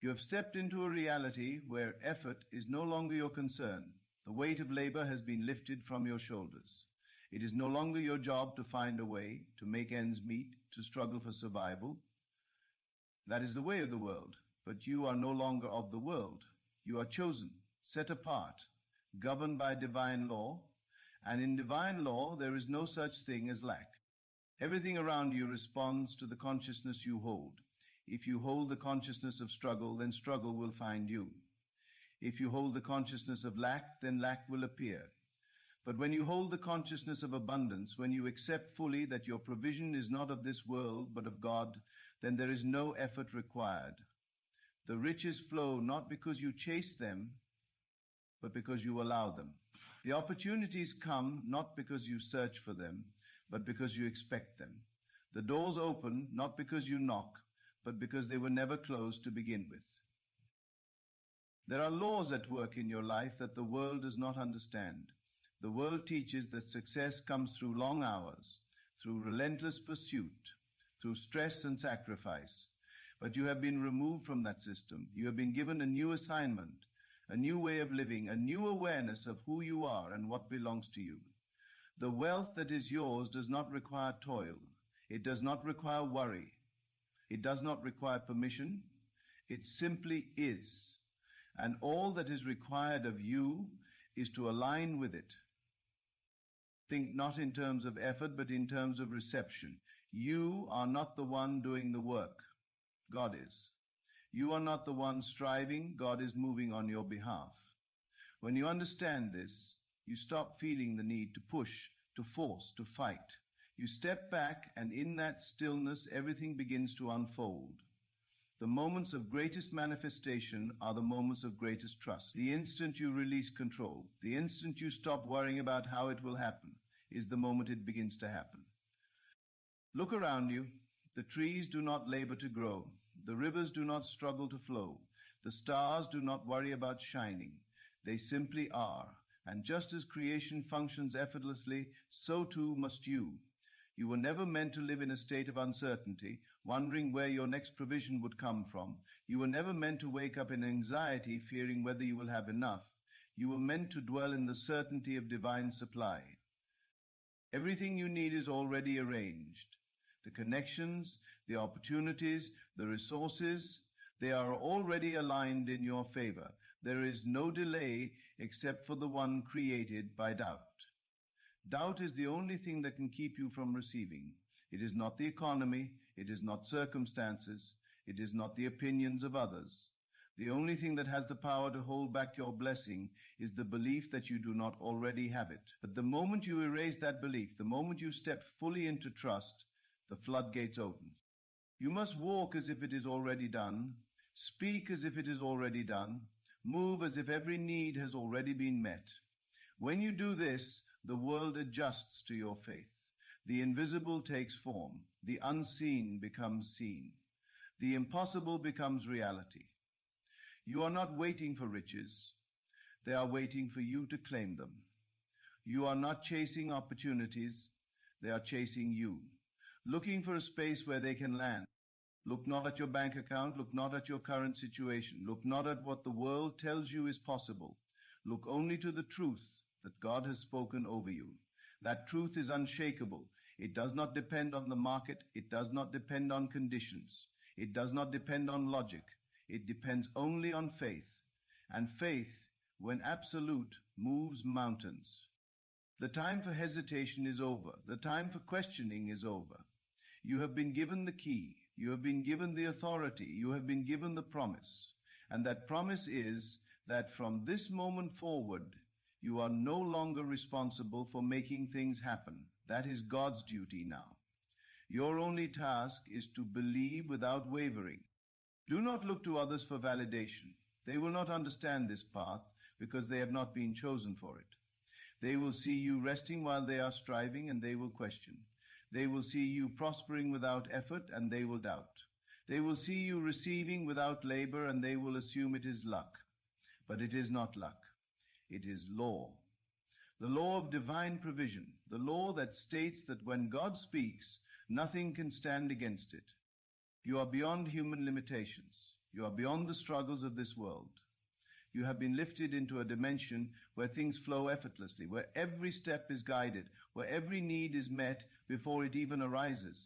You have stepped into a reality where effort is no longer your concern. The weight of labor has been lifted from your shoulders. It is no longer your job to find a way, to make ends meet, to struggle for survival. That is the way of the world, but you are no longer of the world. You are chosen, set apart, governed by divine law, and in divine law there is no such thing as lack. Everything around you responds to the consciousness you hold. If you hold the consciousness of struggle, then struggle will find you. If you hold the consciousness of lack, then lack will appear. But when you hold the consciousness of abundance, when you accept fully that your provision is not of this world, but of God, then there is no effort required. The riches flow not because you chase them, but because you allow them. The opportunities come not because you search for them, but because you expect them. The doors open not because you knock, but because they were never closed to begin with. There are laws at work in your life that the world does not understand. The world teaches that success comes through long hours, through relentless pursuit, through stress and sacrifice. But you have been removed from that system. You have been given a new assignment, a new way of living, a new awareness of who you are and what belongs to you. The wealth that is yours does not require toil. It does not require worry. It does not require permission. It simply is. And all that is required of you is to align with it. Think not in terms of effort, but in terms of reception. You are not the one doing the work. God is. You are not the one striving. God is moving on your behalf. When you understand this, you stop feeling the need to push, to force, to fight. You step back, and in that stillness, everything begins to unfold. The moments of greatest manifestation are the moments of greatest trust. The instant you release control, the instant you stop worrying about how it will happen, is the moment it begins to happen. Look around you. The trees do not labor to grow. The rivers do not struggle to flow. The stars do not worry about shining. They simply are. And just as creation functions effortlessly, so too must you. You were never meant to live in a state of uncertainty, wondering where your next provision would come from. You were never meant to wake up in anxiety, fearing whether you will have enough. You were meant to dwell in the certainty of divine supply. Everything you need is already arranged. The connections, the opportunities, the resources, they are already aligned in your favor. There is no delay except for the one created by doubt. Doubt is the only thing that can keep you from receiving. It is not the economy, it is not circumstances, it is not the opinions of others. The only thing that has the power to hold back your blessing is the belief that you do not already have it. But the moment you erase that belief, the moment you step fully into trust, the floodgates open. You must walk as if it is already done, speak as if it is already done, move as if every need has already been met. When you do this, the world adjusts to your faith. The invisible takes form. The unseen becomes seen. The impossible becomes reality. You are not waiting for riches. They are waiting for you to claim them. You are not chasing opportunities. They are chasing you, looking for a space where they can land. Look not at your bank account. Look not at your current situation. Look not at what the world tells you is possible. Look only to the truth that God has spoken over you. That truth is unshakable. It does not depend on the market. It does not depend on conditions. It does not depend on logic. It depends only on faith. And faith, when absolute, moves mountains. The time for hesitation is over. The time for questioning is over. You have been given the key. You have been given the authority. You have been given the promise. And that promise is that from this moment forward, you are no longer responsible for making things happen. That is God's duty now. Your only task is to believe without wavering. Do not look to others for validation. They will not understand this path because they have not been chosen for it. They will see you resting while they are striving, and they will question. They will see you prospering without effort, and they will doubt. They will see you receiving without labor, and they will assume it is luck. But it is not luck. It is law. The law of divine provision, the law that states that when God speaks, nothing can stand against it. You are beyond human limitations. You are beyond the struggles of this world. You have been lifted into a dimension where things flow effortlessly, where every step is guided, where every need is met before it even arises.